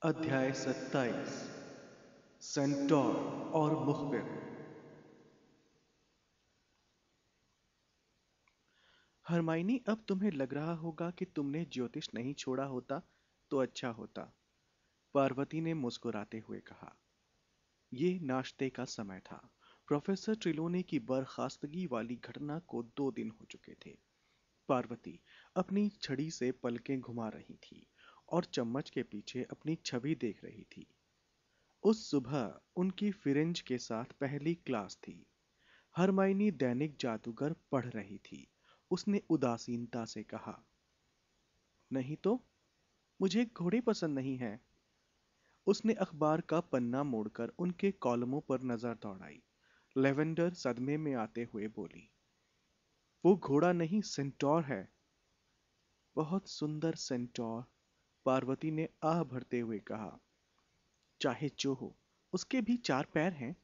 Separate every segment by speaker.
Speaker 1: अध्याय 27। सेंटोर और मुखबिर। हरमाइनी, अब तुम्हें लग रहा होगा कि तुमने ज्योतिष नहीं छोड़ा होता तो अच्छा होता, पार्वती ने मुस्कुराते हुए कहा। ये नाश्ते का समय था। प्रोफेसर ट्रिलोनी की बर्खास्तगी वाली घटना को 2 दिन हो चुके थे। पार्वती अपनी छड़ी से पलकें घुमा रही थी और चम्मच के पीछे अपनी छवि देख रही थी। उस सुबह उनकी फिरेंज के साथ पहली क्लास थी। हरमाइनी दैनिक जादूगर पढ़ रही थी। उसने उदासीनता से कहा, नहीं तो मुझे घोड़े पसंद नहीं हैं। उसने अखबार का पन्ना मोड़कर उनके कॉलमों पर नजर दौड़ाई। लेवेंडर सदमे में आते हुए बोली, वो घोड़ा नहीं, सेंटोर है। बहुत सुंदर सेंटोर, पार्वती ने आह भरते हुए कहा। चाहे जो हो, उसके भी 4 पैर हैं,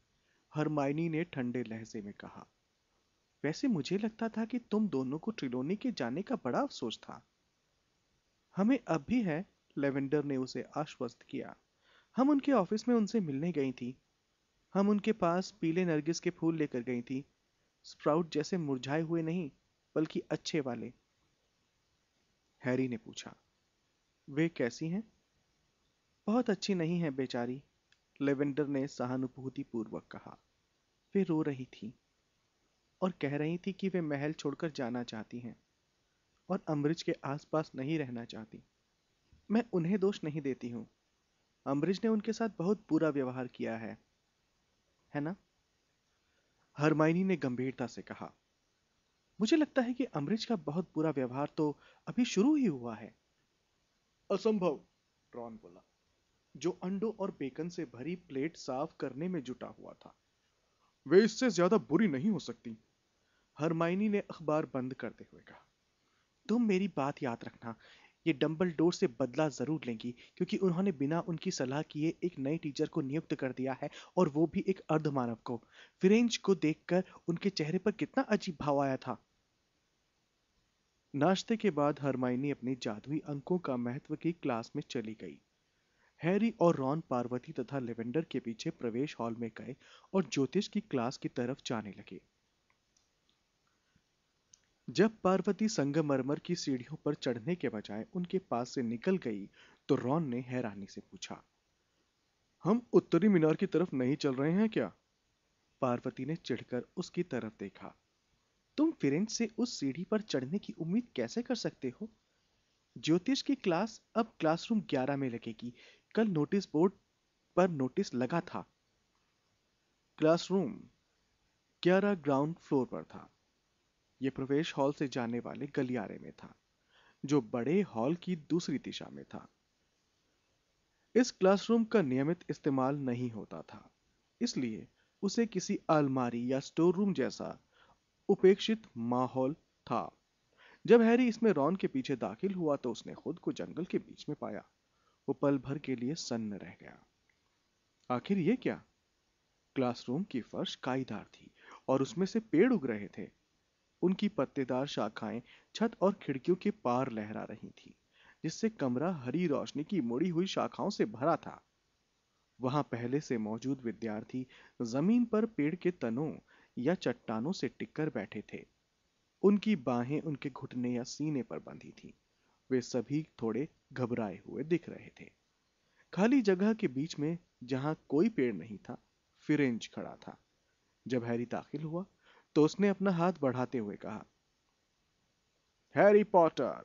Speaker 1: हरमाइनी ने ठंडे लहजे में कहा। वैसे मुझे लगता था कि तुम दोनों को ट्रिलोनी के जाने का बड़ा अफसोस था। हमें अब भी है, लेवेंडर ने उसे आश्वस्त किया। हम उनके ऑफिस में उनसे मिलने गई थी। हम उनके पास पीले नरगिस के फूल लेकर गई थी। स्प्राउट जैसे मुरझाए हुए नहीं, बल्कि अच्छे वाले। हैरी ने पूछा, वे कैसी हैं? बहुत अच्छी नहीं है बेचारी, लेवेंडर ने सहानुभूति पूर्वक कहा। वे रो रही थी और कह रही थी कि वे महल छोड़कर जाना चाहती हैं और अम्बरिज के आसपास नहीं रहना चाहती। मैं उन्हें दोष नहीं देती हूँ। अम्बरिज ने उनके साथ बहुत बुरा व्यवहार किया है ना? हरमाइनी ने गंभीरता से कहा। मुझे लगता है कि अम्बरिज का बहुत बुरा व्यवहार तो अभी शुरू ही हुआ है। असंभव, रॉन बोला, जो अंडों और बेकन से भरी प्लेट साफ करने में जुटा हुआ था। वे इससे ज्यादा बुरी नहीं हो सकती। हरमाइनी ने अखबार बंद करते हुए कहा, तुम मेरी बात याद रखना। ये डंबलडोर से बदला जरूर लेंगी, क्योंकि उन्होंने बिना उनकी सलाह किए एक नए टीचर को नियुक्त कर दिया है, और वो भी एक अर्धमानव को। फिरेंज को देखकर उनके चेहरे पर कितना अजीब भाव आया था। नाश्ते के बाद हरमाइनी अपने जादुई अंकों का महत्व की क्लास में चली गई। हैरी और रॉन पार्वती तथा लेवेंडर के पीछे प्रवेश हॉल में गए और ज्योतिष की क्लास की तरफ जाने लगे। जब पार्वती संगमरमर की सीढ़ियों पर चढ़ने के बजाय उनके पास से निकल गई, तो रॉन ने हैरानी से पूछा, हम उत्तरी मीनार की तरफ नहीं चल रहे हैं क्या? पार्वती ने चिढ़कर उसकी तरफ देखा। तुम फिरेंच से उस सीढ़ी पर चढ़ने की उम्मीद कैसे कर सकते हो? ज्योतिष की क्लास अब क्लासरूम 11 में लगेगी। कल नोटिस बोर्ड पर नोटिस लगा था। क्लासरूम 11 ग्राउंड फ्लोर पर था। यह प्रवेश हॉल से जाने वाले गलियारे में था, जो बड़े हॉल की दूसरी दिशा में था। इस क्लासरूम का नियमित इस्तेमाल नहीं होता था, इसलिए उसे किसी अलमारी या स्टोर रूम जैसा उपेक्षित माहौल था। जब हैरी इसमें रॉन के पीछे दाखिल हुआ तो उसने खुद को जंगल के बीच में पाया। वो पल भर के लिए सन्न रह गया। आखिर ये क्या? क्लासरूम की फर्श काईदार थी और उसमें से पेड़ उग रहे थे। उनकी पत्तेदार शाखाएं छत और खिड़कियों के पार लहरा रही थी, जिससे कमरा हरी रोशनी की मुड़ी हुई शाखाओं से भरा था। वहां पहले से मौजूद विद्यार्थी जमीन पर पेड़ के तनों या चट्टानों से टिककर बैठे थे। उनकी बाहें उनके घुटने या सीने पर बंधी थीं। वे सभी थोड़े घबराए हुए दिख रहे थे। खाली जगह के बीच में, जहां कोई पेड़ नहीं था, फिरेंज खड़ा था। जब हैरी दाखिल हुआ तो उसने अपना हाथ बढ़ाते हुए कहा, हैरी पॉटर।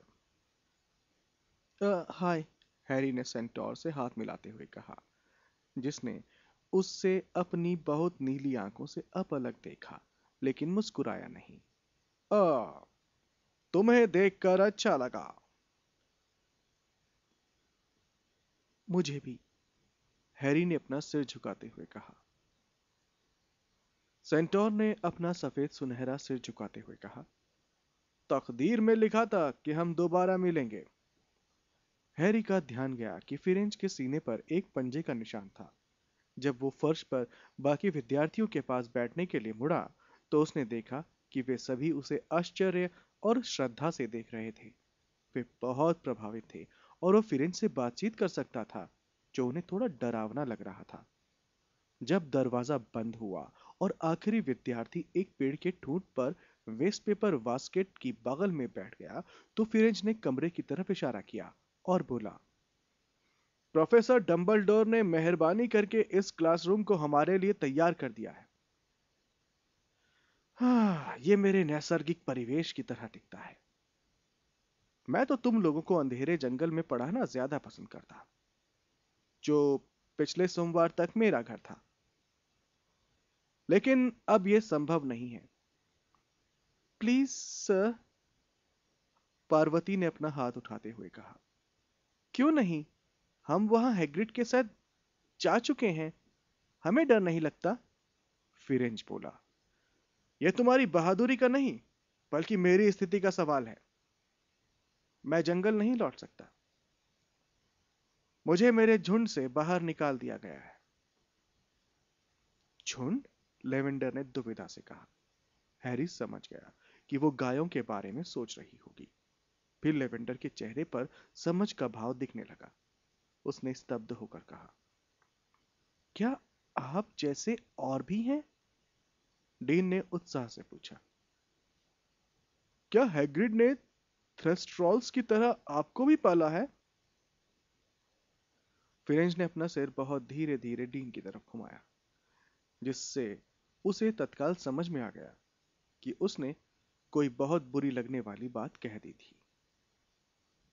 Speaker 1: हाय, हैरी ने सेंटोर से हाथ मिलाते हुए कहा, जिसने उससे अपनी बहुत नीली आंखों से अपलक देखा, लेकिन मुस्कुराया नहीं। आ, तुम्हें देखकर अच्छा लगा। मुझे भी, हैरी ने अपना सिर झुकाते हुए कहा। सेंटोर ने अपना सफेद सुनहरा सिर झुकाते हुए कहा, तकदीर में लिखा था कि हम दोबारा मिलेंगे। हैरी का ध्यान गया कि फिरेंज के सीने पर एक पंजे का निशान था। जब वो फर्श पर बाकी विद्यार्थियों के पास बैठने के लिए मुड़ा, तो उसने देखा कि वे सभी उसे आश्चर्य और श्रद्धा से देख रहे थे। वे बहुत प्रभावित थे और वो फिरेंज से बातचीत कर सकता था, जो उन्हें थोड़ा डरावना लग रहा था। जब दरवाजा बंद हुआ और आखिरी विद्यार्थी एक पेड़ के ठूंठ पर वेस्ट पेपर बास्केट की बगल में बैठ गया, तो फिरेंज ने कमरे की तरफ इशारा किया और बोला, प्रोफेसर डंबलडोर ने मेहरबानी करके इस क्लासरूम को हमारे लिए तैयार कर दिया है। हाँ, ये मेरे नैसर्गिक परिवेश की तरह दिखता है। मैं तो तुम लोगों को अंधेरे जंगल में पढ़ाना ज्यादा पसंद करता, जो पिछले सोमवार तक मेरा घर था, लेकिन अब यह संभव नहीं है। प्लीज सर, पार्वती ने अपना हाथ उठाते हुए कहा। क्यों नहीं, हम वहां हैग्रिड के साथ जा चुके हैं, हमें डर नहीं लगता, फिरेंज बोला। यह तुम्हारी बहादुरी का नहीं, बल्कि मेरी स्थिति का सवाल है। मैं जंगल नहीं लौट सकता, मुझे मेरे झुंड से बाहर निकाल दिया गया है। झुंड? लेवेंडर ने दुविधा से कहा। हैरी समझ गया कि वो गायों के बारे में सोच रही होगी। फिर लेवेंडर के चेहरे पर समझ का भाव दिखने लगा। उसने स्तब्ध होकर कहा, क्या आप जैसे और भी हैं? डीन ने उत्साह से पूछा। क्या हैग्रिड ने थ्रस्ट्रॉल्स की तरह आपको भी पाला है? फिरेंज ने अपना सिर बहुत धीरे धीरे डीन की तरफ घुमाया, जिससे उसे तत्काल समझ में आ गया कि उसने कोई बहुत बुरी लगने वाली बात कह दी थी।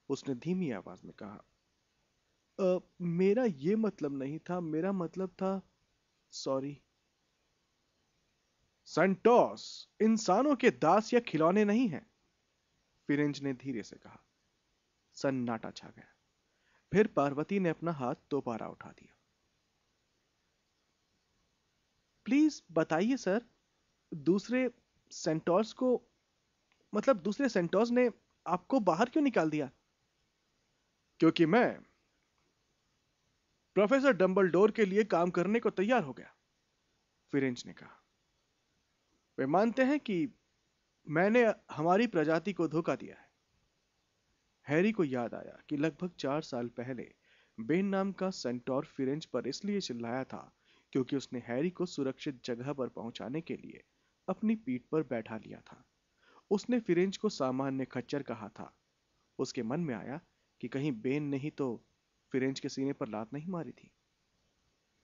Speaker 1: उसने धीमी आवाज में कहा, मेरा ये मतलब नहीं था, मेरा मतलब था, सॉरी। सेंटोस इंसानों के दास या खिलौने नहीं हैं, फिरेंज ने धीरे से कहा। सन्नाटा छा गया। फिर पार्वती ने अपना हाथ दोबारा उठा दिया। प्लीज बताइए सर, दूसरे सेंटोर्स को, मतलब दूसरे सेंटोर्स ने आपको बाहर क्यों निकाल दिया? क्योंकि मैं प्रोफेसर डंबलडोर के लिए काम करने को तैयार हो गया, फिरेंज ने कहा। वे मानते हैं कि मैंने हमारी प्रजाति को धोखा दिया है। हैरी को याद आया कि लगभग 4 साल पहले बेन नाम का सेंटोर फिरेंज पर इसलिए चिल्लाया था क्योंकि उसने हैरी को सुरक्षित जगह पर पहुंचाने के लिए अपनी पीठ पर बैठा लिया था। उसने फिरेंज को सामान्य खच्चर कहा था। उसके मन में आया कि कहीं बेन ने ही तो फिरेंज के सीने पर लात नहीं मारी थी।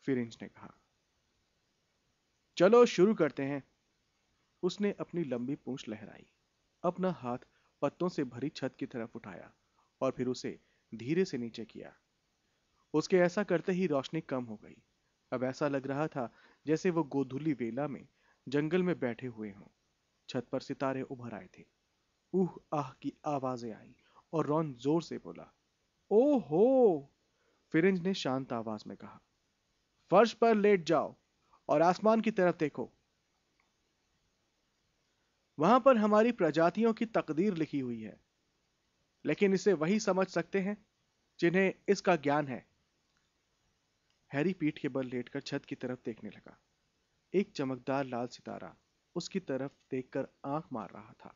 Speaker 1: फिरेंज ने कहा, चलो शुरू करते हैं। उसने अपनी लंबी पूंछ लहराई, अपना हाथ पत्तों से भरी छत की तरफ उठाया और फिर उसे धीरे से नीचे किया। उसके ऐसा करते ही रोशनी कम हो गई। अब ऐसा लग रहा था जैसे वो गोधूली वेला में जंगल में बैठे हुए हों। छत पर सितारे उभर आए थे। उह आह की आवाजें आई और रॉन जोर से बोला, ओहो! फिरेंज ने शांत आवाज में कहा, फर्श पर लेट जाओ और आसमान की तरफ देखो। वहां पर हमारी प्रजातियों की तकदीर लिखी हुई है, लेकिन इसे वही समझ सकते हैं जिन्हें इसका ज्ञान है। हैरी पीठ के बल लेटकर छत की तरफ देखने लगा। एक चमकदार लाल सितारा उसकी तरफ देखकर आंख मार रहा था।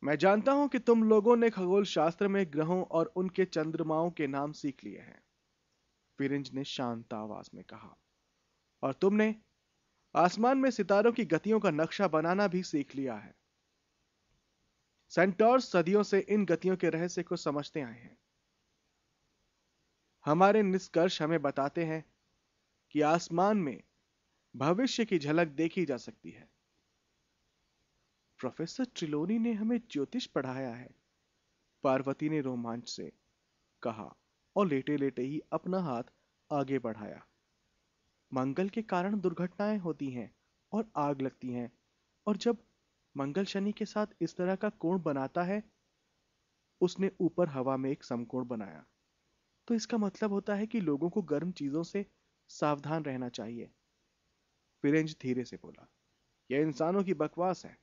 Speaker 1: मैं जानता हूं कि तुम लोगों ने खगोल शास्त्र में ग्रहों और उनके चंद्रमाओं के नाम सीख लिए हैं, फिरेंज ने शांत आवाज में कहा, और तुमने आसमान में सितारों की गतियों का नक्शा बनाना भी सीख लिया है। सेंटोर्स सदियों से इन गतियों के रहस्य को समझते आए हैं। हमारे निष्कर्ष हमें बताते हैं कि आसमान में भविष्य की झलक देखी जा सकती है। प्रोफेसर ट्रिलोनी ने हमें ज्योतिष पढ़ाया है, पार्वती ने रोमांच से कहा और लेटे लेटे ही अपना हाथ आगे बढ़ाया। मंगल के कारण दुर्घटनाएं होती हैं और आग लगती हैं, और जब मंगल शनि के साथ इस तरह का कोण बनाता है, उसने ऊपर हवा में एक समकोण बनाया, तो इसका मतलब होता है कि लोगों को गर्म चीजों से सावधान रहना चाहिए। फिरेंज धीरे से बोला, यह इंसानों की बकवास है।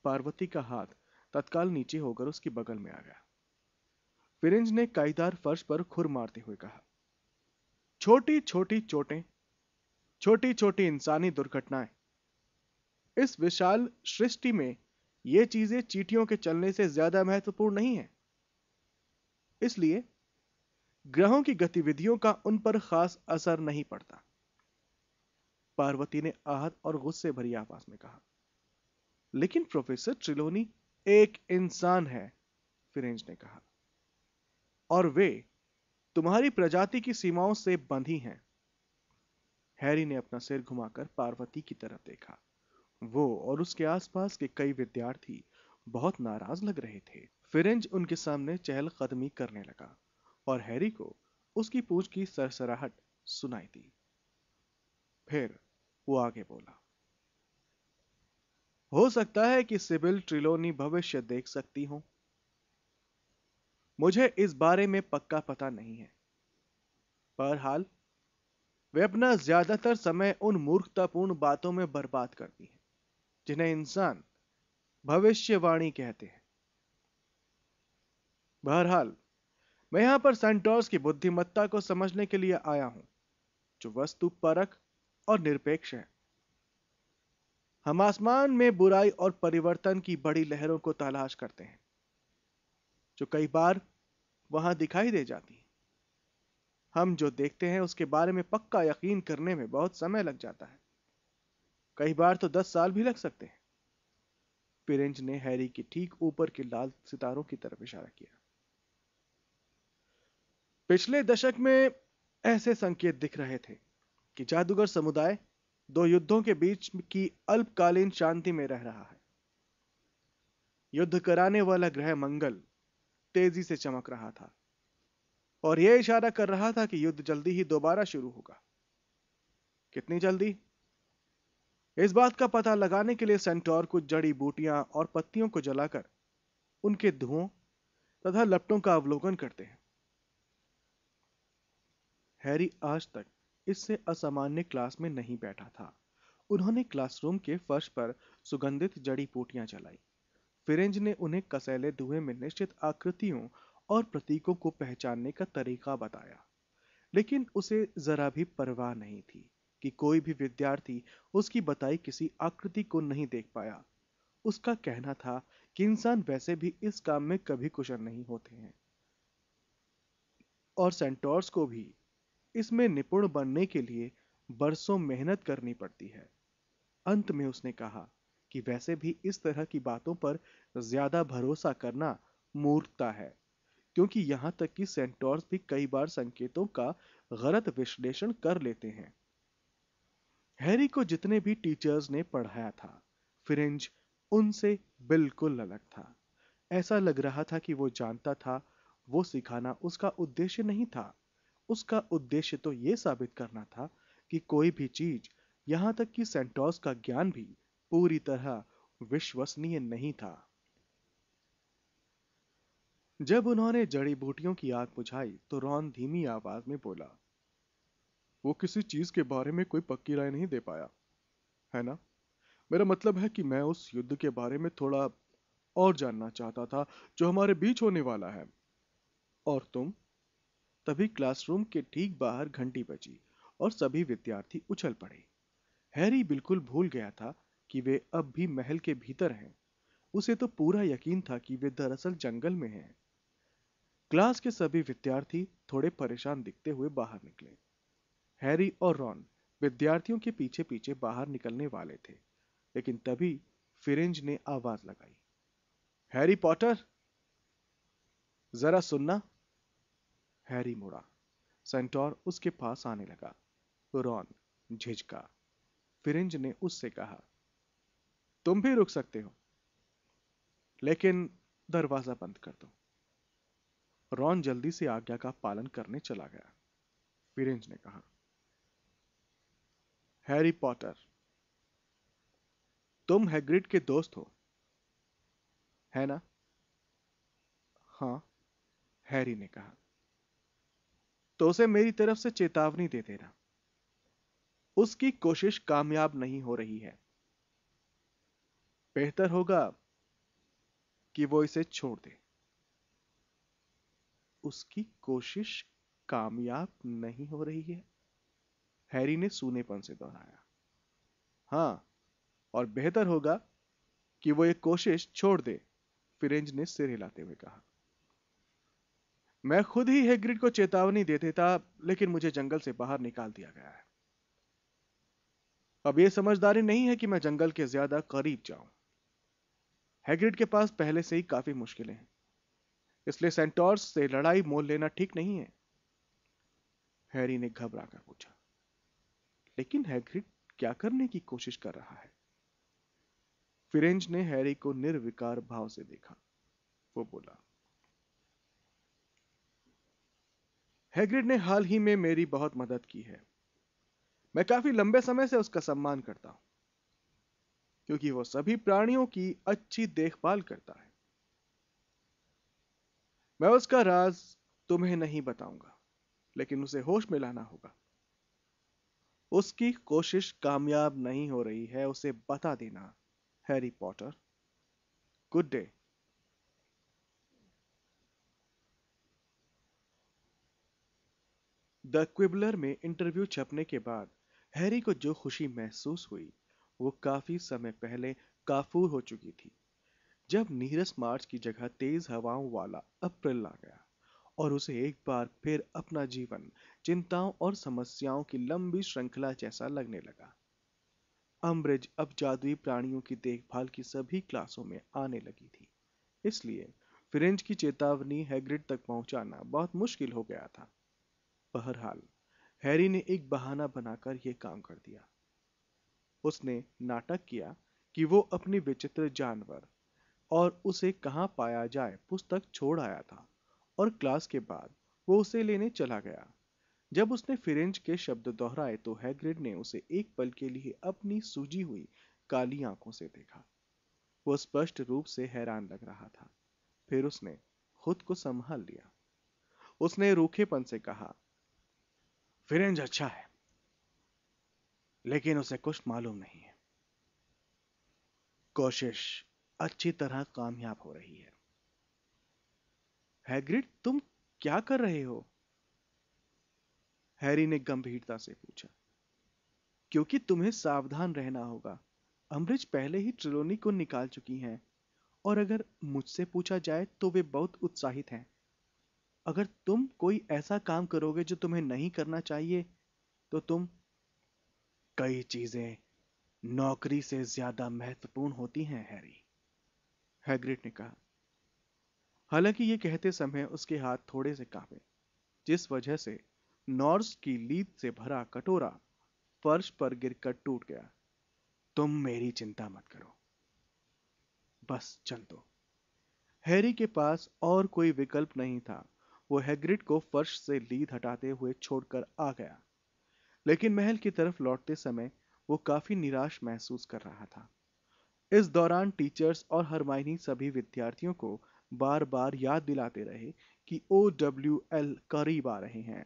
Speaker 1: पार्वती का हाथ तत्काल नीचे होकर उसकी बगल में आ गया। फिरेंज ने काईदार फर्श पर खुर मारते हुए कहा, छोटी छोटी चोटें, छोटी छोटी इंसानी दुर्घटनाएं, इस विशाल सृष्टि में ये चीजें चींटियों के चलने से ज्यादा महत्वपूर्ण नहीं है। इसलिए ग्रहों की गतिविधियों का उन पर खास असर नहीं पड़ता। पार्वती ने आहत और गुस्से भरी आवाज में कहा। लेकिन प्रोफेसर ट्रिलोनी एक इंसान है, फिरेंज ने कहा, और वे तुम्हारी प्रजाति की सीमाओं से बंधी हैं। हैरी ने अपना सिर घुमाकर पार्वती की तरफ देखा। वो और उसके आसपास के कई विद्यार्थी बहुत नाराज लग रहे थे। फिरेंज उनके सामने चहलकदमी करने लगा और हैरी को उसकी पूंछ की सरसराहट सुनाई दी। फिर वो आगे बोला, हो सकता है कि सिबिल ट्रिलोनी भविष्य देख सकती हो। मुझे इस बारे में पक्का पता नहीं है। बहरहाल वे अपना ज्यादातर समय उन मूर्खतापूर्ण बातों में बर्बाद करती हैं जिन्हें इंसान भविष्यवाणी कहते हैं। बहरहाल मैं यहां पर सेंटोर्स की बुद्धिमत्ता को समझने के लिए आया हूं, जो वस्तु परक और निरपेक्ष है। हम आसमान में बुराई और परिवर्तन की बड़ी लहरों को तलाश करते हैं, जो कई बार वहां दिखाई दे जाती हैं। हम जो देखते हैं उसके बारे में पक्का यकीन करने में बहुत समय लग जाता है। कई बार तो 10 साल भी लग सकते हैं। फिरेंज ने हैरी के ठीक ऊपर के लाल सितारों की तरफ इशारा किया। पिछले दशक में ऐसे संकेत दिख रहे थे कि जादूगर समुदाय दो युद्धों के बीच की अल्पकालीन शांति में रह रहा है। युद्ध कराने वाला ग्रह मंगल तेजी से चमक रहा था और यह इशारा कर रहा था कि युद्ध जल्दी ही दोबारा शुरू होगा। कितनी जल्दी? इस बात का पता लगाने के लिए सेंटोर कुछ जड़ी बूटियां और पत्तियों को जलाकर उनके धुओं तथा लपटों का अवलोकन करते हैं। हैरी आज तक इससे असामान्य क्लास में नहीं बैठा था। उन्होंने क्लासरूम के फर्श पर सुगंधित जड़ी बूटियां जलाई। फिरेंज ने उन्हें कसैले धुएं में निश्चित आकृतियों और प्रतीकों को पहचानने का तरीका बताया, लेकिन उसे जरा भी परवाह नहीं थी कि कोई भी विद्यार्थी उसकी बताई किसी आकृति को नहीं देख पाया। उसका कहना था कि इंसान वैसे भी इस काम में कभी कुशल नहीं होते हैं और सेंटोर्स को भी इसमें निपुण बनने के लिए बरसों मेहनत करनी पड़ती है। अंत में उसने कहा कि वैसे भी इस तरह की बातों पर ज्यादा भरोसा करना मूर्खता है, क्योंकि यहां तक कि सेंटोर्स भी कई बार संकेतों का गलत विश्लेषण कर लेते हैं। हैरी को जितने भी टीचर्स ने पढ़ाया था, फिरेंज उनसे बिल्कुल अलग था। ऐसा लग रहा था कि वो जानता था वो सिखाना उसका उद्देश्य नहीं था। उसका उद्देश्य तो यह साबित करना था कि कोई भी चीज, यहां तक कि सेंटोस का ज्ञान भी पूरी तरह विश्वसनीय नहीं था। जब उन्होंने जड़ी बूटियों की आग बुझाई तो रॉन धीमी आवाज में बोला, वो किसी चीज के बारे में कोई पक्की राय नहीं दे पाया, है ना? मेरा मतलब है कि मैं उस युद्ध के बारे में थोड़ा और जानना चाहता था जो हमारे बीच होने वाला है। और तुम? तभी क्लासरूम के ठीक बाहर घंटी बजी और सभी विद्यार्थी उछल पड़े। हैरी बिल्कुल भूल गया था कि वे अब भी महल के भीतर हैं। उसे तो पूरा यकीन था कि वे दरअसल जंगल में हैं। क्लास के सभी विद्यार्थी थोड़े परेशान दिखते हुए बाहर निकले। हैरी और रॉन विद्यार्थियों के पीछे पीछे बाहर निकलने वाले थे, लेकिन तभी फिरेंज ने आवाज लगाई, हैरी पॉटर, जरा सुनना। हैरी मुड़ा। सेंटोर उसके पास आने लगा। रॉन झिझका। फिरेंज ने उससे कहा, तुम भी रुक सकते हो, लेकिन दरवाजा बंद कर दो। रॉन जल्दी से आज्ञा का पालन करने चला गया। फिरेंज ने कहा, हैरी पॉटर, तुम हैग्रिड के दोस्त हो, है ना? हाँ, हैरी ने कहा। तो उसे मेरी तरफ से चेतावनी दे देना। उसकी कोशिश कामयाब नहीं हो रही है। बेहतर होगा कि वो इसे छोड़ दे। उसकी कोशिश कामयाब नहीं हो रही है? हैरी ने सूनेपन से दोहराया। हाँ, और बेहतर होगा कि वो ये कोशिश छोड़ दे, फिरेंज ने सिर हिलाते हुए कहा। मैं खुद ही हैग्रिड को चेतावनी दे देता, लेकिन मुझे जंगल से बाहर निकाल दिया गया है। अब यह समझदारी नहीं है कि मैं जंगल के ज्यादा करीब जाऊं। हैग्रिड के पास पहले से ही काफी मुश्किलें हैं, इसलिए सेंटोर्स से लड़ाई मोल लेना ठीक नहीं है। हैरी ने घबरा कर पूछा, लेकिन हैग्रिड क्या करने की कोशिश कर रहा है? फिरेंज ने हैरी को निर्विकार भाव से देखा। वो बोला, हैग्रिड ने हाल ही में मेरी बहुत मदद की है। मैं काफी लंबे समय से उसका सम्मान करता हूं, क्योंकि वो सभी प्राणियों की अच्छी देखभाल करता है। मैं उसका राज तुम्हें नहीं बताऊंगा, लेकिन उसे होश में लाना होगा। उसकी कोशिश कामयाब नहीं हो रही है, उसे बता देना। Harry Potter, good day. The Quibbler में इंटरव्यू छपने के बाद हैरी को जो खुशी महसूस हुई, वो काफी समय पहले काफूर हो चुकी थी, जब नीरस मार्च की जगह तेज हवाओं वाला अप्रैल आ गया और उसे एक बार फिर अपना जीवन चिंताओं और समस्याओं की लंबी श्रृंखला जैसा लगने लगा। अम्ब्रिज अब जादुई प्राणियों की देखभाल की सभी क्लासों में आने लगी थी, इसलिए फिरेंज की चेतावनी हैग्रिड तक पहुंचाना बहुत मुश्किल हो गया था। बहरहाल हैरी ने एक बहाना बनाकर यह काम कर दिया। उसने नाटक किया कि वो अपनी विचित्र जानवर और उसे कहाँ पाया जाए पुस्तक छोड़ आया था, और क्लास के बाद वो उसे लेने चला गया। जब उसने फिरेंज के शब्द दोहराए तो हैग्रिड ने उसे एक पल के लिए अपनी सूजी हुई काली आंखों से देखा। वो स्पष्ट रूप से हैरान लग रहा था। फिर उसने खुद को संभाल लिया। उसने रूखेपन से कहा, फिरेंज अच्छा है, लेकिन उसे कुछ मालूम नहीं है। कोशिश अच्छी तरह कामयाब हो रही है। हैग्रिड, तुम क्या कर रहे हो? हैरी ने गंभीरता से पूछा। क्योंकि तुम्हें सावधान रहना होगा। अम्बरिज पहले ही ट्रिलोनी को निकाल चुकी हैं, और अगर मुझसे पूछा जाए तो वे बहुत उत्साहित हैं। अगर तुम कोई ऐसा काम करोगे जो तुम्हें नहीं करना चाहिए, तो तुम कई चीजें नौकरी से ज्यादा महत्वपूर्ण होती हैं, हैरी, हैग्रिड ने कहा। हालांकि ये कहते समय उसके हाथ थोड़े से कांपे, जिस वजह से नॉर्स की लीद से भरा कटोरा फर्श पर गिरकर टूट गया। तुम मेरी चिंता मत करो, बस चल दो। हैरी के पास और कोई विकल्प नहीं था। वो हैग्रिड को फर्श से लीद हटाते हुए छोड़कर आ गया, लेकिन महल की तरफ लौटते समय वो काफी निराश महसूस कर रहा था। इस दौरान टीचर्स और हरमाइनी सभी विद्यार्थियों को बार बार याद दिलाते रहे कि OWL करीब आ रहे हैं।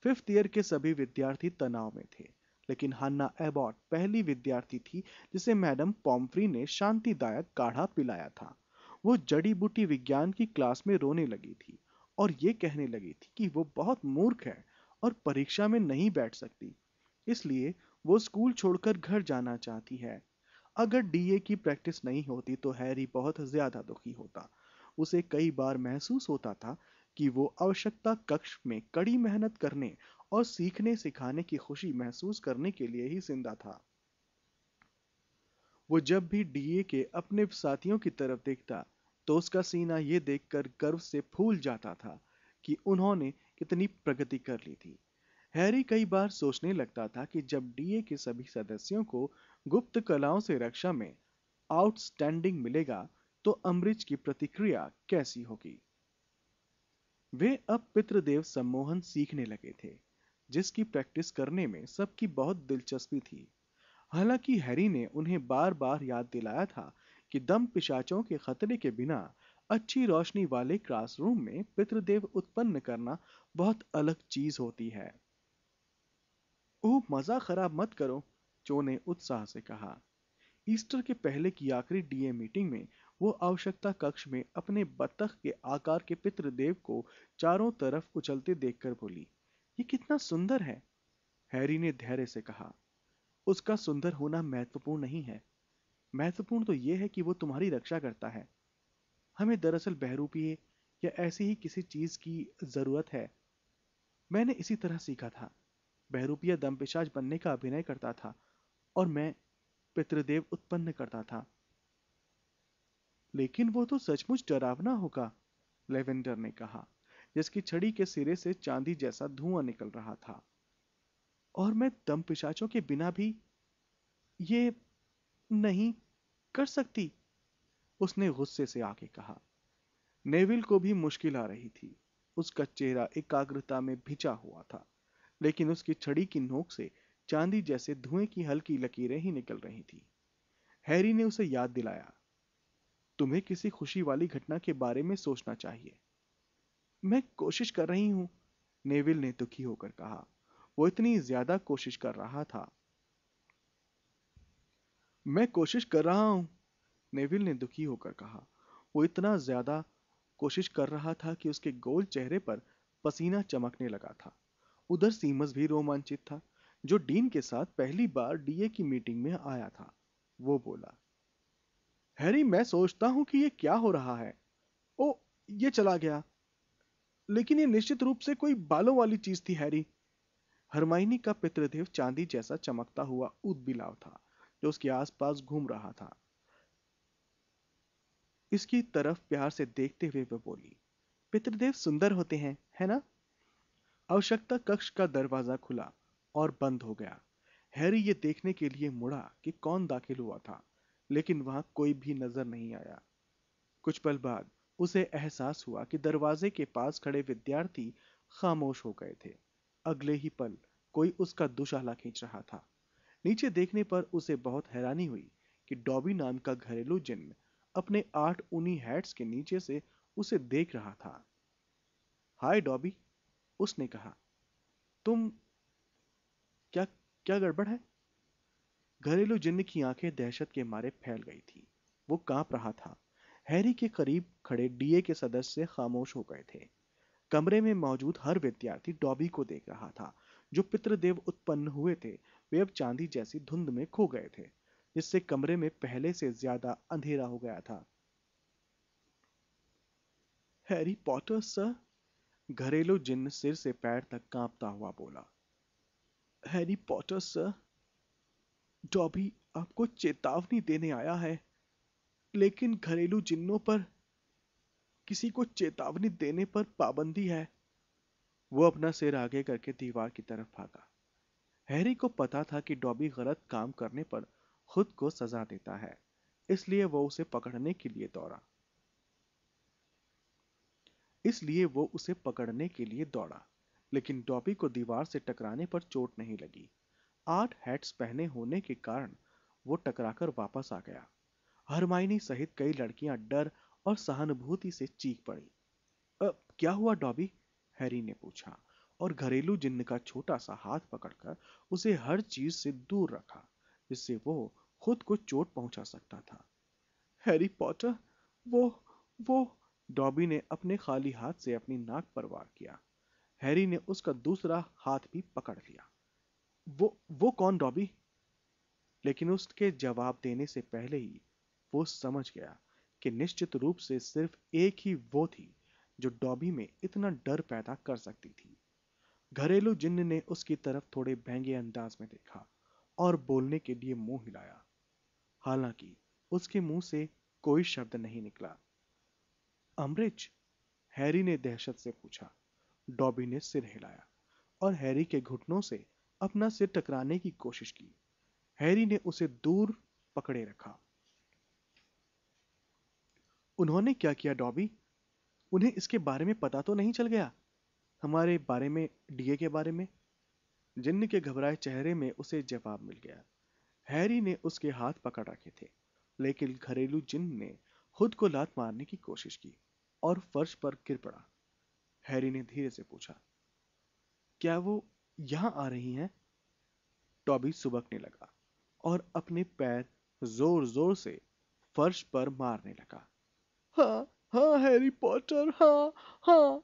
Speaker 1: फिफ्थ ईयर के सभी विद्यार्थी तनाव में थे, लेकिन हन्ना एबॉट पहली विद्यार्थी थी जिसे मैडम पॉम्फ्री ने शांतिदायक काढ़ा पिलाया था। वो जड़ी बूटी विज्ञान की क्लास में रोने लगी थी और ये कहने लगी थी कि वो बहुत मूर्ख है और परीक्षा में नहीं बैठ सकती, इसलिए वो स्कूल छोड़कर घर जाना चाहती है। अगर डीए की प्रैक्टिस नहीं होती तो हैरी बहुत ज्यादा दुखी होता। उसे कई बार महसूस होता था कि वो आवश्यकता कक्ष में कड़ी मेहनत करने और सीखने सिखाने की खुशी महसूस करने के लिए ही जिंदा था। वो जब भी डीए के अपने साथियों की तरफ देखता तो उसका सीना ये देखकर गर्व से फूल जाता था कि उन्होंने कितनी प्रगति कर ली थी। हैरी कई बार सोचने लगता था कि जब डीए के सभी सदस्यों को गुप्त कलाओं से रक्षा में आउटस्टैंडिंग मिलेगा तो अम्बरिज की प्रतिक्रिया कैसी होगी। वे अब पितृदेव सम्मोहन सीखने लगे थे, जिसकी प्रैक्टिस करने में सबकी बहुत दिलचस्पी थी। हालांकि हैरी ने उन्हें बार बार याद दिलाया था कि दम पिशाचों के खतरे के बिना अच्छी रोशनी वाले क्लासरूम में पितृदेव उत्पन्न करना बहुत अलग चीज होती है। ओह, मजा खराब मत करो, जो ने उत्साह से कहा। ईस्टर के पहले की आखिरी डीए मीटिंग में वो आवश्यकता कक्ष में अपने बत्तख के आकार के पितृदेव को चारों तरफ उछलते देखकर बोली, ये कितना सुंदर है। हैरी ने धैर्य से कहा, उसका सुंदर होना महत्वपूर्ण नहीं है। महत्वपूर्ण तो यह है कि वो तुम्हारी रक्षा करता है। हमें दरअसल बहरूपीय या ऐसी ही किसी चीज की जरूरत है? मैंने इसी तरह सीखा था। बहरूपिया दमपिशाच बनने का अभिनय करता था और मैं पितृदेव उत्पन्न करता था। लेकिन वो तो सचमुच डरावना होगा, लेवेंडर ने कहा, जिसकी छड़ी के सिरे से चांदी जैसा धुआं निकल रहा था। और मैं दम पिशाचों के बिना भी ये नहीं कर सकती, उसने गुस्से से आके कहा। नेविल को भी मुश्किल आ रही थी। उसका चेहरा एकाग्रता में भिजा हुआ था, लेकिन उसकी छड़ी की नोक से चांदी जैसे धुएं की हल्की लकीरें ही निकल रही थी। हैरी ने उसे याद दिलाया, तुम्हें किसी खुशी वाली घटना के बारे में सोचना चाहिए। मैं कोशिश कर रही हूं, नेविल ने दुखी होकर कहा। वो इतनी ज्यादा कोशिश कर रहा था। मैं कोशिश कर रहा हूं, नेविल ने दुखी होकर कहा। वो इतना ज्यादा कोशिश कर रहा था कि उसके गोल चेहरे पर पसीना चमकने लगा था। उधर सीमस भी रोमांचित था, जो डीन के साथ पहली बार डीए की मीटिंग में आया था। वो बोला, हैरी, मैं सोचता हूं कि ये क्या हो रहा है। ओ, ये चला गया। लेकिन ये निश्चित रूप से कोई बालों वाली चीज थी, हैरी। हरमाइनी का पितृदेव चांदी जैसा चमकता हुआ ऊदबिलाव था, जो उसके आसपास घूम रहा था। इसकी तरफ प्यार से देखते हुए वह बोली, पितृदेव सुंदर होते हैं, है ना? आवश्यकता कक्ष का दरवाजा खुला और बंद हो गया। हैरी ये देखने के लिए मुड़ा कि कौन दाखिल हुआ था, लेकिन वहां कोई भी नजर नहीं आया। कुछ पल बाद उसे एहसास हुआ कि दरवाजे के पास खड़े विद्यार्थी खामोश हो गए थे। अगले ही पल कोई उसका दुशाला खींच रहा था। नीचे देखने पर उसे बहुत हैरानी हुई कि डॉबी नाम का घरेलू जिन्न अपने 8 ऊनी हैट्स के नीचे से उसे देख रहा था। हाय डॉबी, उसने कहा, तुम क्या क्या गड़बड़ है? घरेलू जिन्न की आंखें दहशत के मारे फैल गई थी। वो कांप रहा था। हैरी के करीब खड़े डीए के सदस्य खामोश हो गए थे। कमरे में मौजूद हर विद्यार्थी डॉबी को देख रहा था। जो पितृदेव उत्पन्न हुए थे, वे अब चांदी जैसी धुंध में खो गए थे, जिससे कमरे में पहले से ज्यादा अंधेरा हो गया था। हैरी पॉटर सर, घरेलू जिन्न सिर से पैर तक कांपता हुआ बोला। हैरी पॉटर सर, डॉबी आपको चेतावनी देने आया है, लेकिन घरेलू जिन्नों पर किसी को चेतावनी देने पर पाबंदी है। वो अपना सिर आगे करके दीवार की तरफ भागा। हैरी को पता था कि डॉबी गलत काम करने पर खुद को सजा देता है, इसलिए वो उसे पकड़ने के लिए दौड़ा। लेकिन डॉबी को दीवार से टकराने पर चोट नहीं लगी। 8 हैट्स पहने होने के कारण वो टकराकर वापस आ गया। हरमाइनी सहित कई लड़कियां डर और सहानुभूति से चीख पड़ी। क्या हुआ डॉबी? हैरी ने पूछा, और घरेलू जिन्न का छोटा सा हाथ पकड़कर उसे हर चीज से दूर रखा जिससे वो खुद को चोट पहुंचा सकता था। हैरी पॉटर, वो वो डॉबी ने अपने खाली हाथ से अपनी नाक पर वार किया। हैरी ने उसका दूसरा हाथ भी पकड़ लिया। वो कौन डॉबी? लेकिन उसके जवाब देने से पहले ही वो समझ गया कि निश्चित रूप से सिर्फ एक ही वो थी जो डॉबी में इतना डर पैदा कर सकती थी। घरेलू जिन्न ने उसकी तरफ थोड़े भैंगे अंदाज में देखा और बोलने के लिए मुंह हिलाया। हालांकि उसके मुंह से कोई शब्द नहीं निकला। अमरिच? हैरी ने दहशत से पूछा। डॉबी ने सिर हिलाया और हैरी के घुटनों से अपना सिर टकराने की कोशिश की। हैरी ने उसे दूर पकड़े रखा। उन्होंने क्या किया डॉबी? उन्हें इसके बारे में पता तो नहीं चल गया? हमारे बारे में, डीए के बारे में? जिन्न के घबराए चेहरे में उसे जवाब मिल गया। हैरी ने उसके हाथ पकड़ रखे थे, लेकिन घरेलू जिन्न ने खुद को लात मारने की कोशिश की और फर्श पर गिर पड़ा। हैरी ने धीरे से पूछा, क्या वो यहां आ रही हैं? टॉबी सुबकने लगा और अपने पैर जोर जोर से फर्श पर मारने लगा। हाँ, हाँ हैरी पॉटर, हाँ, हाँ।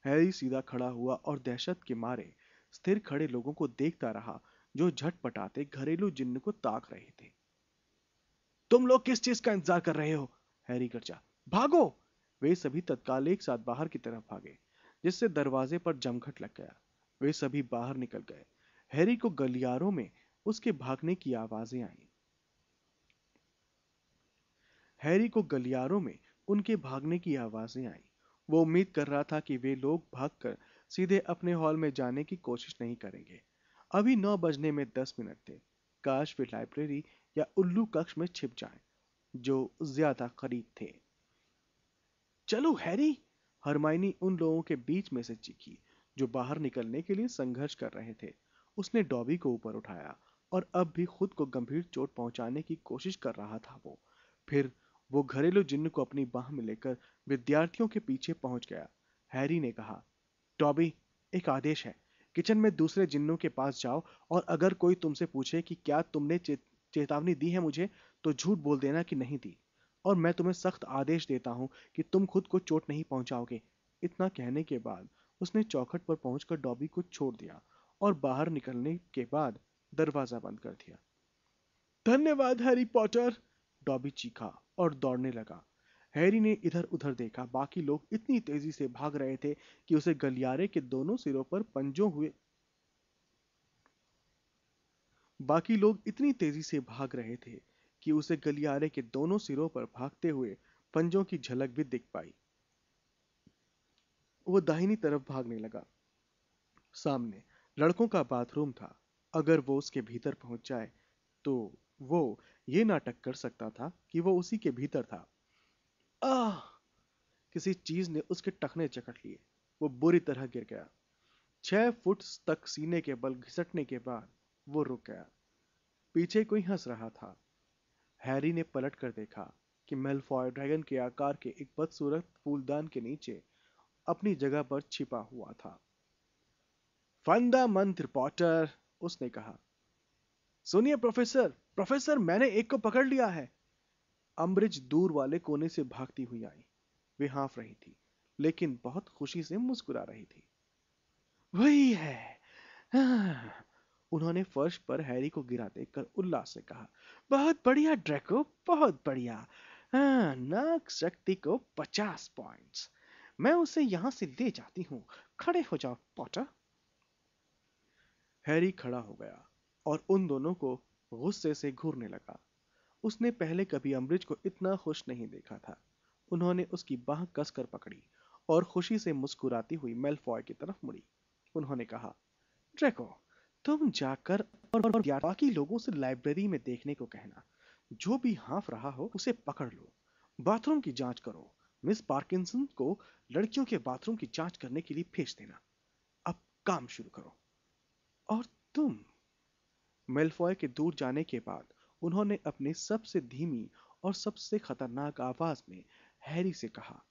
Speaker 1: हैरी सीधा खड़ा हुआ और दहशत के मारे स्थिर खड़े लोगों को देखता रहा, जो झटपटाते घरेलू जिन्न को ताक रहे थे। तुम लोग किस चीज का इंतजार कर रहे हो? हैरी गर्जा, भागो! वे सभी तत्काल एक साथ बाहर की तरफ भागे, जिससे दरवाजे पर जमघट लग गया। वे सभी बाहर निकल गए। हैरी को गलियारों में उसके भागने की आवाजें आईं। हैरी को गलियारों में उनके भागने की आवाजें आईं। वो उम्मीद कर रहा था कि वे लोग भागकर सीधे अपने हॉल में जाने की कोशिश नहीं करेंगे। अभी 9 बजने में 10 मिनट थे। काश वे लाइब्रेरी या उल्लू कक्ष में छिप जाएं, जो ज्यादा करीब थे। चलो हैरी, हरमाइनी उन लोगों के बीच में से चीखी जो बाहर निकलने के लिए संघर्ष कर रहे थे। उसने डॉबी को ऊपर उठाया और अब भी खुद को गंभीर चोट पहुंचाने की कोशिश कर रहा था। फिर वो घरेलू जिन्न को अपनी बाह में लेकर विद्यार्थियों के पीछे पहुंच गया। हैरी ने कहा, डॉबी, एक आदेश है। किचन में दूसरे जिन्नों के पास जाओ और अगर कोई तुमसे पूछे कि क्या तुमने चेतावनी दी है मुझे, तो झूठ बोल देना कि नहीं दी। और मैं तुम्हें सख्त आदेश देता हूं कि तुम खुद को चोट नहीं पहुंचाओगे। इतना कहने के बाद उसने चौखट पर पहुंचकर डॉबी को छोड़ दिया और बाहर निकलने के बाद दरवाजा बंद कर दिया। धन्यवाद हैरी पॉटर, डॉबी चीखा और दौड़ने लगा। हैरी ने इधर उधर देखा। बाकी लोग इतनी तेजी से भाग रहे थे कि उसे गलियारे के दोनों सिरों पर पंजों हुए बाकी लोग इतनी तेजी से भाग रहे थे कि उसे गलियारे के दोनों सिरों पर भागते हुए पंजों की झलक भी दिख पाई। वो दाहिनी तरफ भागने लगा। सामने लड़कों का बाथरूम था। अगर वो उसके भीतर पहुंच जाए तो वो ये नाटक कर सकता था कि वो उसी के भीतर था। आह! किसी चीज ने उसके टखने जकड़ लिए। वो बुरी तरह गिर गया। 6 फुट तक सीने के बल घिसटने के बाद वो रुक गया। पीछे कोई हंस रहा था। हैरी ने पलट कर देखा कि मेलफॉय ड्रैगन के आकार के एक बदसूरत फूलदान के नीचे अपनी जगह पर छिपा हुआ था। फंदा मंत्र पॉटर, उसने कहा। सुनिए प्रोफेसर, प्रोफेसर, मैंने एक को पकड़ लिया है। अम्बरिज दूर वाले कोने से भागती हुई आई। वे हाँफ रही थी, लेकिन बहुत खुशी से मुस्कुरा रही थी। वही है। हाँ। उन्होंने फर्श पर हैरी को गिरा देखकर उल्लास से कहा, बहुत बढ़िया ड्रैको, बहुत बढ़िया। हाँ, नाग शक्ति को 50 पॉइंट्स। मैं उसे यहां से ले जाती हूँ। खड़े हो जाओ पॉटर। हैरी खड़ा हो गया और उन दोनों को गुस्से से घूरने लगा। उसने पहले कभी अम्बरिज को इतना खुश नहीं देखा था। उन्होंने उसकी बाह कसकर पकड़ी और खुशी से मुस्कुराती हुई मेलफॉय की तरफ मुड़ी। उन्होंने कहा, ड्रैको, तुम जाकर और बाकी लोगों से लाइब्रेरी में देखने को कहना। जो भी हाँफ रहा हो उसे पकड़ लो। बाथरूम की जांच करो। मिस पार्किंसन को लड़कियों के बाथरूम की जांच करने के लिए भेज देना। अब काम शुरू करो। और तुम। मेलफॉय के दूर जाने के बाद उन्होंने अपनी सबसे धीमी और सबसे खतरनाक आवाज में हैरी से कहा,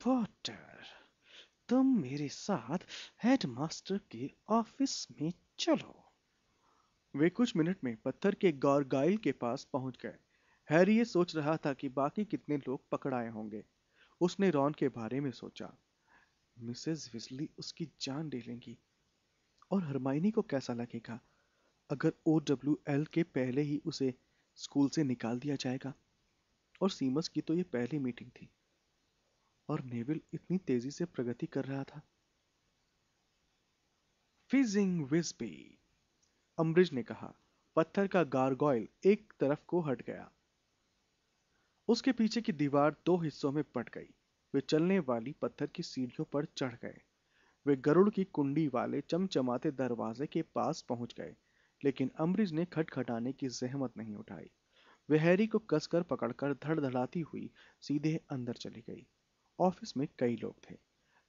Speaker 1: पॉटर, तुम मेरे साथ हेडमास्टर के ऑफिस में चलो। वे कुछ मिनट में पत्थर के गारगाइल के पास पहुंच गए। हैरी ये सोच रहा था कि बाकी कितने लोग पकड़ आए होंगे। उसने रॉन के बारे में सोचा। मिसेस विजली उसकी जान ले लेंगी। और हरमाइनी को कैसा लगेगा अगर OWL के पहले ही उसे स्कूल से निकाल दिया जाएगा। और सीमस की तो ये पहली मीटिंग थी और नेविल इतनी तेजी से प्रगति कर रहा था। फिजिंग विस्बी, अम्बरिज ने कहा। पत्थर का गारगोइल एक तरफ को हट गया। उसके पीछे की दीवार 2 हिस्सों में बट गई। वे चलने वाली पत्थर की सीढ़ियों पर चढ़ गए। वे गरुड़ की कुंडी वाले चमचमाते दरवाजे के पास पहुंच गए, लेकिन अम्बरिज ने खटखटाने की जहमत नहीं उठाई। वे हैरी को कसकर पकड़कर धड़धड़ाती हुई सीधे अंदर चली गई। ऑफिस में कई लोग थे।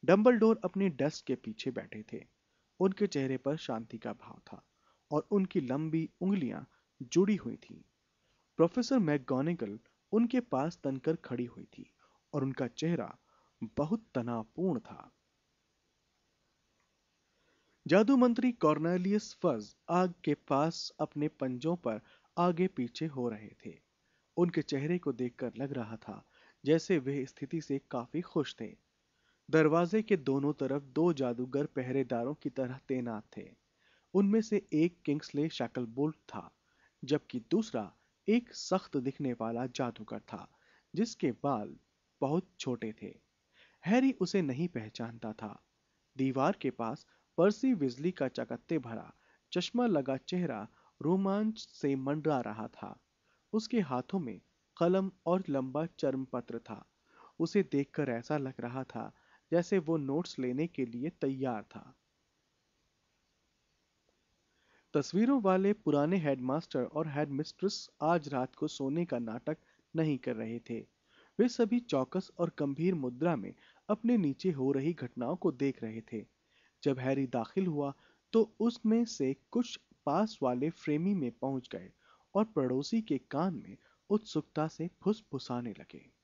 Speaker 1: डंबलडोर अपनी डेस्क के पीछे बैठे थे। उनके चेहरे पर शांति का भाव था और उनकी लंबी उंगलियां जुड़ी हुई थीं। प्रोफेसर मैकगोनागल उनके पास तनकर खड़ी हुई थी और उनका चेहरा बहुत तनावपूर्ण था। जादू मंत्री कॉर्नेलियस फज आग के पास अपने पंजों पर आगे पीछे हो रहे थे। उनके चेहरे को देखकर लग रहा था जैसे वे स्थिति से काफी खुश थे। दरवाजे के दोनों तरफ 2 जादूगर पहरेदारों की तरह तैनात थे। उनमें से एक किंग्सले शैकलबोल्ट था, जबकि दूसरा एक सख्त दिखने वाला जादूगर था जिसके बाल बहुत छोटे थे। हैरी उसे नहीं पहचानता था। दीवार के पास पर्सी विजली का चकत्ते भरा चश्मा लगा चेहरा रोमांच से मंडरा रहा था। उसके हाथों में कलम और लंबा चर्मपत्र था। उसे देखकर ऐसा लग रहा था जैसे वो नोट्स लेने के लिए तैयार था। तस्वीरों वाले पुराने हेडमास्टर और हेडमिस्ट्रेस आज रात को सोने का नाटक नहीं कर रहे थे। वे सभी चौकस और गंभीर मुद्रा में अपने नीचे हो रही घटनाओं को देख रहे थे। जब हैरी दाखिल हुआ तो उसमें से कुछ पास वाले फ्रेमी में पहुंच गए और पड़ोसी के कान में उत्सुकता से फुसफुसाने लगे।